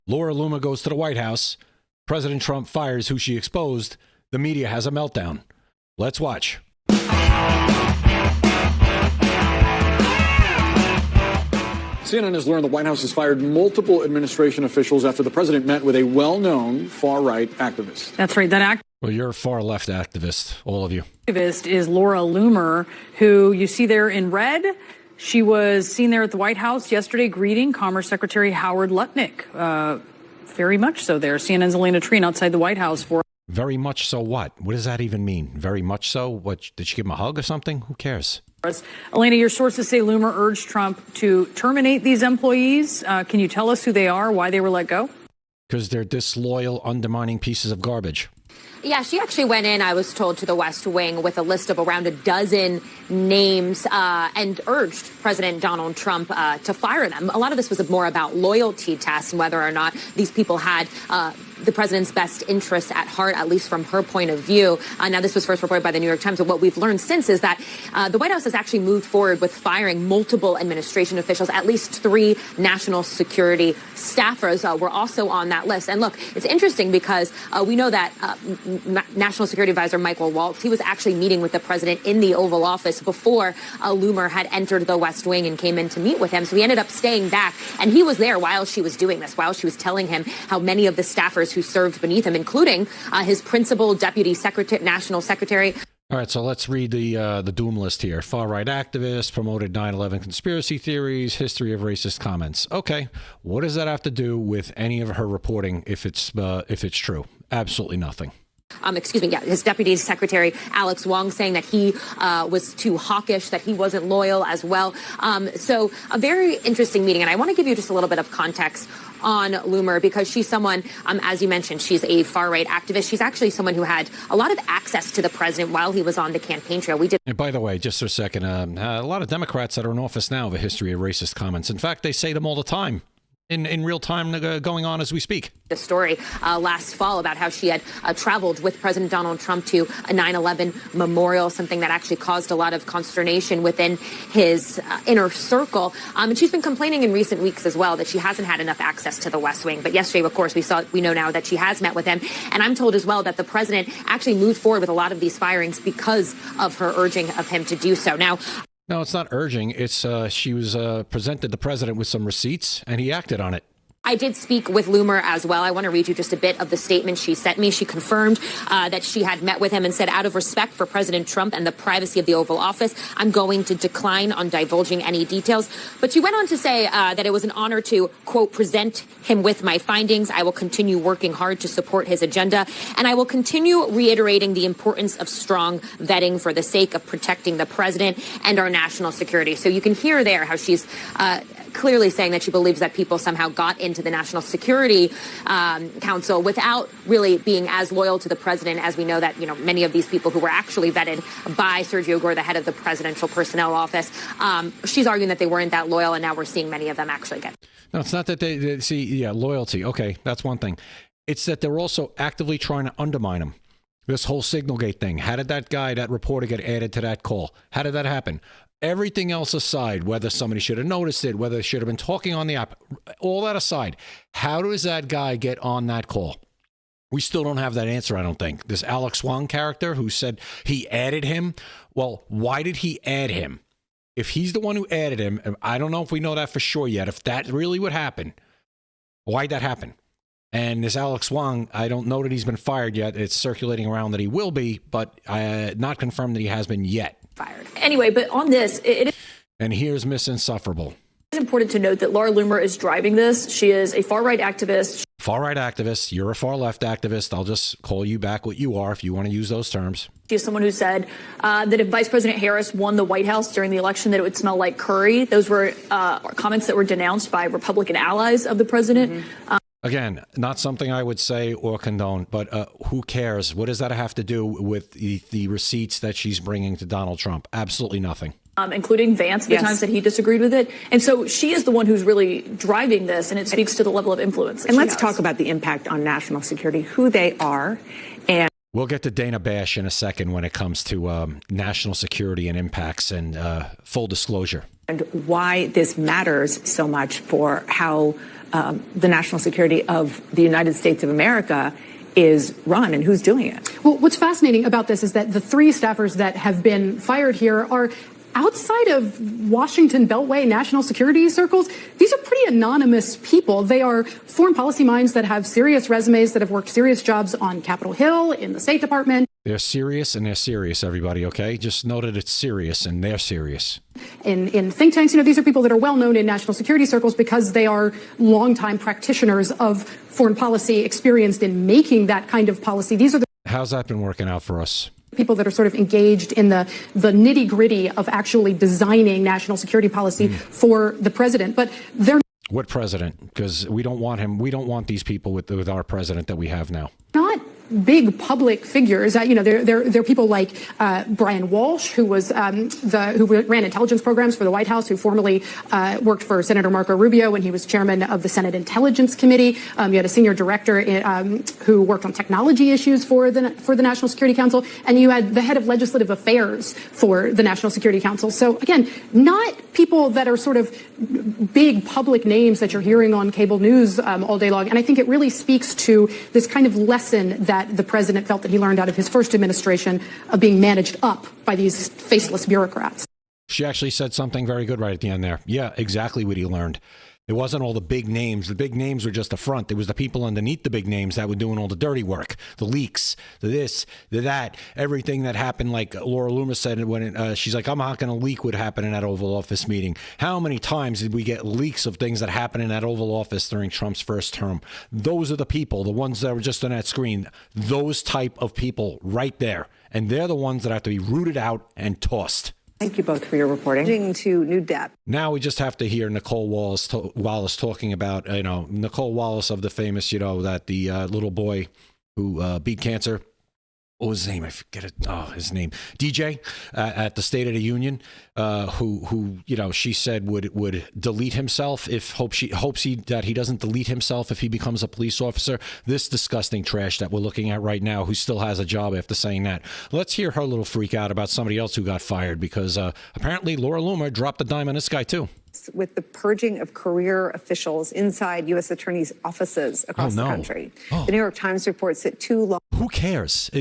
Loomer goes to the White House. President Trump fires who she exposed. The media has a meltdown. Let's watch. CNN has learned the White House has fired multiple administration officials after the president met with a well-known far-right activist. That's right. Well, you're a far-left activist, all of you. Activist is Loomer, who you see there in red. She was seen there at the White House yesterday greeting Commerce Secretary 𝐼𝐻𝐪. Very much so there. CNN's Elena Trine outside the White House for... Very much so what? What does that even mean? Very much so? What, did she give him a hug or something? Who cares? Elena, your sources say Loomer urged Trump to terminate these employees. Can you tell us who they are, why they were let go? Because they're disloyal, undermining pieces of garbage. Yeah, she actually went in, I was told, to the West Wing with a list of around a dozen names and urged President Donald Trump to fire them. A lot of this was more about loyalty tests and whether or not these people had the president's best interests at heart, at least from her point of view. Now, this was first reported by the New York Times, but what we've learned since is that the White House has actually moved forward with firing multiple administration officials. At least 3 national security staffers were also on that list. And look, it's interesting because we know that National Security Advisor Michael Waltz, he was actually meeting with the president in the Oval Office before Loomer had entered the West Wing and came in to meet with him. So he ended up staying back, and he was there while she was doing this, while she was telling him how many of the staffers who served beneath him, including his principal deputy secretary, national secretary. All right, so let's read the doom list here. Far-right activists, promoted 9/11 conspiracy theories, history of racist comments. Okay, what does that have to do with any of her reporting if it's true? Absolutely nothing. His deputy secretary, Alex Wong, saying that he was too hawkish, that he wasn't loyal as well. So a very interesting meeting. And I want to give you just a little bit of context on Loomer because she's someone, as you mentioned, she's a far-right activist. She's actually someone who had a lot of access to the president while he was on the campaign trail. And by the way, just for a second, a lot of Democrats that are in office now have a history of racist comments. In fact, they say them all the time. In real time going on as we speak. The story last fall about how she had traveled with President Donald Trump to a 9/11 memorial, something that actually caused a lot of consternation within his inner circle. And she's been complaining in recent weeks as well that she hasn't had enough access to the West Wing. But yesterday, of course, we know now that she has met with him. And I'm told as well that the president actually moved forward with a lot of these firings because of her urging of him to do so. Now, no, it's not urging. It's she was presented the president with some receipts, and he acted on it. I did speak with Loomer as well. I want to read you just a bit of the statement she sent me. She confirmed that she had met with him and said, out of respect for President Trump and the privacy of the Oval Office, I'm going to decline on divulging any details. But she went on to say that it was an honor to, quote, present him with my findings. I will continue working hard to support his agenda, and I will continue reiterating the importance of strong vetting for the sake of protecting the president and our national security. So you can hear there how she's clearly saying that she believes that people somehow got into the National Security Council without really being as loyal to the president as we know that, many of these people who were actually vetted by 𝐟𝐺𝐫, the head of the Presidential Personnel Office. She's arguing that they weren't that loyal, and now we're seeing many of them actually get. No, it's not that they see, loyalty. Okay, that's one thing. It's that they're also actively trying to undermine him. This whole Signalgate thing. How did that reporter get added to that call? How did that happen? Everything else aside, whether somebody should have noticed it, whether they should have been talking on the app, all that aside, how does that guy get on that call? We still don't have that answer, I don't think. This Alex Wong character who said he added him. Well, why did he add him? If he's the one who added him, I don't know if we know that for sure yet. If that really would happen, why'd that happen? And this Alex Wong, I don't know that he's been fired yet. It's circulating around that he will be, but not confirmed that he has been yet. Fired. Anyway, but on this, and here's Miss Insufferable. It's important to note that Loomer is driving this. She is a far-right activist. Far-right activist. You're a far-left activist. I'll just call you back what you are if you want to use those terms. She is someone who said that if Vice President Harris won the White House during the election, that it would smell like curry. Those were comments that were denounced by Republican allies of the president. Mm-hmm. Again, not something I would say or condone, but who cares? What does that have to do with the receipts that she's bringing to Donald Trump? Absolutely nothing. Including Vance, the times that he disagreed with it. And so she is the one who's really driving this, and it speaks to the level of influence. And let's talk about the impact on national security, who they are. And we'll get to Dana Bash in a second when it comes to national security and impacts and full disclosure. And why this matters so much for how the national security of the United States of America is run and who's doing it. Well, what's fascinating about this is that the 3 staffers that have been fired here are outside of Washington Beltway national security circles. These are pretty anonymous people. They are foreign policy minds that have serious resumes, that have worked serious jobs on Capitol Hill, in the State Department. They're serious and they're serious, everybody, okay? Just know that it's serious and they're serious. In think tanks, these are people that are well known in national security circles because they are longtime practitioners of foreign policy, experienced in making that kind of policy. These are the How's that been working out for us? People that are sort of engaged in the nitty gritty of actually designing national security policy for the president. But they're What president? Because we don't want him. We don't want these people with our president that we have now. not big public figures. They're people like Brian Walsh, who was who ran intelligence programs for the White House, who formerly worked for Senator Marco Rubio when he was chairman of the Senate Intelligence Committee. You had a senior director who worked on technology issues for the National Security Council, and you had the head of legislative affairs for the National Security Council. So again, not people that are sort of big public names that you're hearing on cable news all day long. And I think it really speaks to this kind of lesson that the president felt that he learned out of his first administration of being managed up by these faceless bureaucrats. She actually said something very good right at the end there. Yeah, exactly what he learned. It wasn't all the big names. The big names were just the front. It was the people underneath the big names that were doing all the dirty work, the leaks, the this, the that, everything that happened. Like Laura Loomer said when she's like, I'm not going to leak what happened in that Oval Office meeting. How many times did we get leaks of things that happened in that Oval Office during Trump's first term? Those are the people, the ones that were just on that screen, those type of people right there. And they're the ones that have to be rooted out and tossed. Thank you both for your reporting. To new depth. Now we just have to hear Nicole Wallace talking about, Nicole Wallace of the famous, that the little boy who beat cancer. What was his name? I forget it. Oh, his name. DJ at the State of the Union, who she said would delete himself if that he doesn't delete himself if he becomes a police officer. This disgusting trash that we're looking at right now, who still has a job after saying that. Let's hear her little freak out about somebody else who got fired because apparently Laura Loomer dropped a dime on this guy too. With the purging of career officials inside U.S. attorneys' offices across the country. The New York Times reports that Who cares?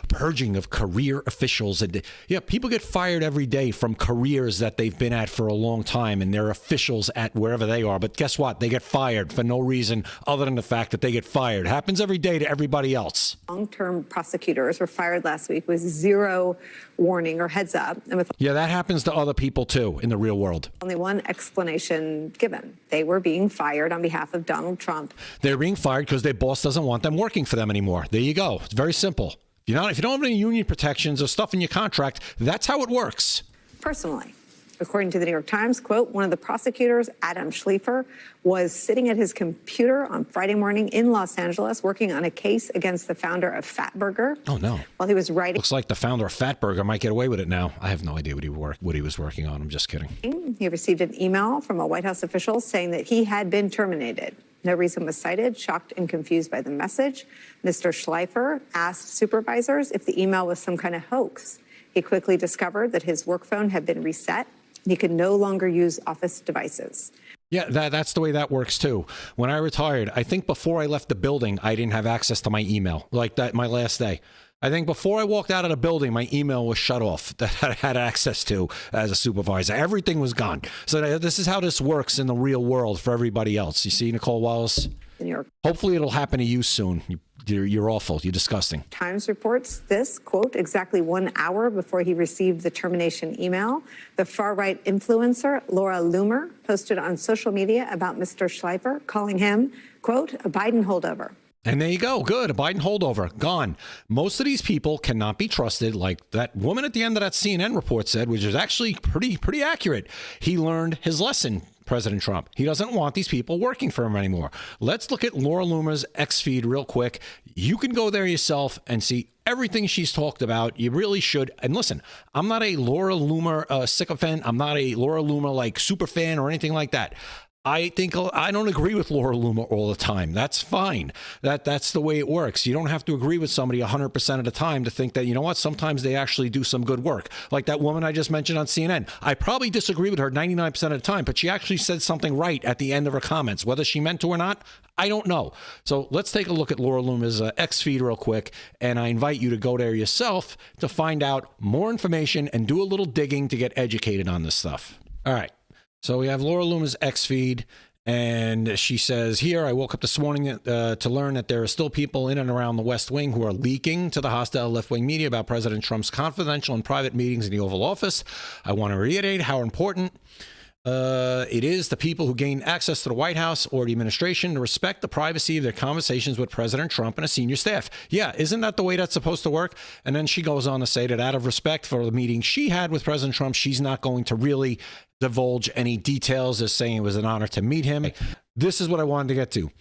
Purging of career officials. Yeah, people get fired every day from careers that they've been at for a long time, and they're officials at wherever they are. But guess what? They get fired for no reason other than the fact that they get fired. Happens every day to everybody else. Long-term prosecutors were fired last week with zero warning or heads up. And with that happens to other people, too, in the real world. Only one explanation given. They were being fired on behalf of Donald Trump. They're being fired because their boss doesn't want them working for them anymore. There you go. It's very simple. If you don't have any union protections or stuff in your contract, that's how it works. Personally, according to the New York Times, quote, one of the prosecutors, Adam Schleifer, was sitting at his computer on Friday morning in Los Angeles working on a case against the founder of Fatburger. Oh, no. While he was writing. Looks like the founder of Fatburger might get away with it now. I have no idea what he was working on. I'm just kidding. He received an email from a White House official saying that he had been terminated. No reason was cited. Shocked and confused by the message, Mr. Schleifer asked supervisors if the email was some kind of hoax. He quickly discovered that his work phone had been reset. He could no longer use office devices. Yeah, that's the way that works, too. When I retired, I think before I left the building, I didn't have access to my email like that my last day. I think before I walked out of the building, my email was shut off that I had access to as a supervisor. Everything was gone. So this is how this works in the real world for everybody else. You see, Nicole Wallace? Hopefully it'll happen to you soon. You're awful. You're disgusting. Times reports this, quote, exactly 1 hour before he received the termination email. The far-right influencer, Laura Loomer, posted on social media about Mr. Schleifer, calling him, quote, a Biden holdover. And there you go. Good. A Biden holdover. Gone. Most of these people cannot be trusted, like that woman at the end of that CNN report said, which is actually pretty accurate. He learned his lesson, President Trump. He doesn't want these people working for him anymore. Let's look at Laura Loomer's X feed real quick. You can go there yourself and see everything she's talked about. You really should. And listen, I'm not a Laura Loomer sycophant. I'm not a Laura Loomer like super fan or anything like that. I think I don't agree with Laura Loomer all the time. That's fine. That's the way it works. You don't have to agree with somebody 100% of the time to think that, you know what, sometimes they actually do some good work. Like that woman I just mentioned on CNN. I probably disagree with her 99% of the time, but she actually said something right at the end of her comments. Whether she meant to or not, I don't know. So let's take a look at Laura Loomer's X feed real quick, and I invite you to go there yourself to find out more information and do a little digging to get educated on this stuff. All right. So we have Laura Loomer's X feed, and she says, here, I woke up this morning to learn that there are still people in and around the West Wing who are leaking to the hostile left-wing media about President Trump's confidential and private meetings in the Oval Office. I want to reiterate how important it is the people who gain access to the White House or the administration to respect the privacy of their conversations with President Trump and a senior staff. Yeah, isn't that the way that's supposed to work? And then she goes on to say that out of respect for the meeting she had with President Trump, she's not going to really divulge any details, as saying it was an honor to meet him. This is what I wanted to get to.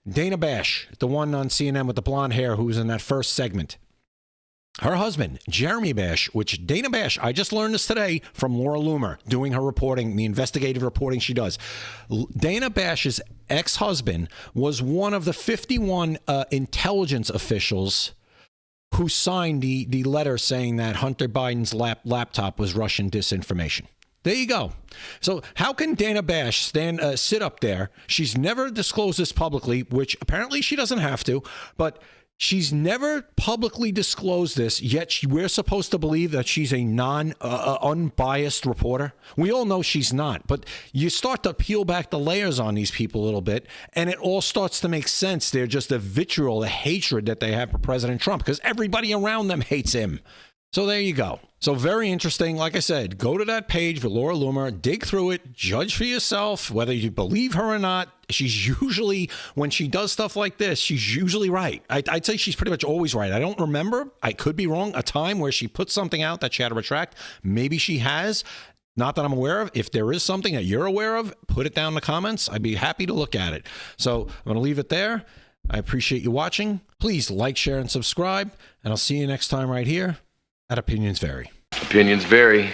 Dana Bash, the one on CNN with the blonde hair who was in that first segment. Her husband, Jeremy Bash, which Dana Bash, I just learned this today from Laura Loomer, doing her reporting, the investigative reporting she does. Dana Bash's ex-husband was one of the 51 intelligence officials who signed the letter saying that Hunter Biden's laptop was Russian disinformation. There you go. So how can Dana Bash sit up there? She's never disclosed this publicly, which apparently she doesn't have to, but she's never publicly disclosed this, yet we're supposed to believe that she's a unbiased reporter. We all know she's not, but you start to peel back the layers on these people a little bit, and it all starts to make sense. They're just the vitriol, the hatred that they have for President Trump, because everybody around them hates him. So there you go. So very interesting. Like I said, go to that page for Laura Loomer, dig through it, judge for yourself, whether you believe her or not. She's usually, when she does stuff like this, she's usually right. I'd say she's pretty much always right. I don't remember, I could be wrong, a time where she put something out that she had to retract. Maybe she has. Not that I'm aware of. If there is something that you're aware of, put it down in the comments. I'd be happy to look at it. So I'm going to leave it there. I appreciate you watching. Please like, share, and subscribe. And I'll see you next time right here at Opinions Vary. Opinions vary.